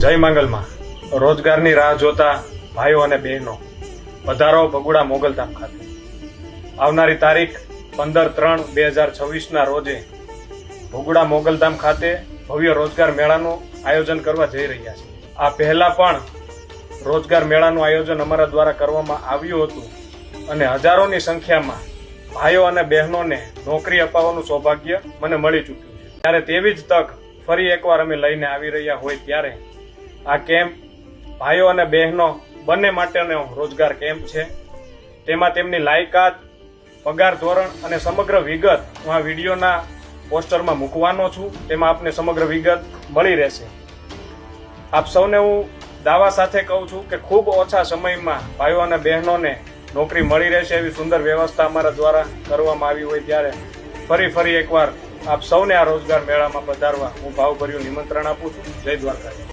જય માંગલમાં રોજગારની રાહ જોતા ભાઈઓ અને બહેનો પધારો ભગુડા મોગલધામ ખાતે. આવનારી તારીખ 15/3/2026 રોજે ભગુડા મોગલધામ ખાતે ભવ્ય રોજગાર મેળાનું આયોજન કરવા જઈ રહ્યા છે. આ પહેલા પણ રોજગાર મેળાનું આયોજન અમારા દ્વારા કરવામાં આવ્યું હતું અને હજારોની સંખ્યામાં ભાઈઓ અને બહેનોને નોકરી અપાવવાનું સૌભાગ્ય મને મળી ચૂક્યું છે. ત્યારે તેવી જ તક ફરી એકવાર અમે લઈને આવી રહ્યા હોય ત્યારે આ કેમ્પ ભાઈઓ અને બહેનો બંને માટેનો રોજગાર કેમ્પ છે. તેમાં તેમની લાયકાત, પગાર ધોરણ અને સમગ્ર વિગત હું આ વિડીયોના પોસ્ટરમાં મૂકવાનો છું. તેમાં આપને સમગ્ર વિગત મળી રહેશે. આપ સૌને હું દાવા સાથે કહું છું કે ખૂબ ઓછા સમયમાં ભાઈઓ અને બહેનોને નોકરી મળી રહેશે એવી સુંદર વ્યવસ્થા અમારા દ્વારા કરવામાં આવી હોય ત્યારે ફરી એકવાર આપ સૌને આ રોજગાર મેળામાં પધારવા હું ભાવભર્યું નિમંત્રણ આપું છું. જય દ્વારકા.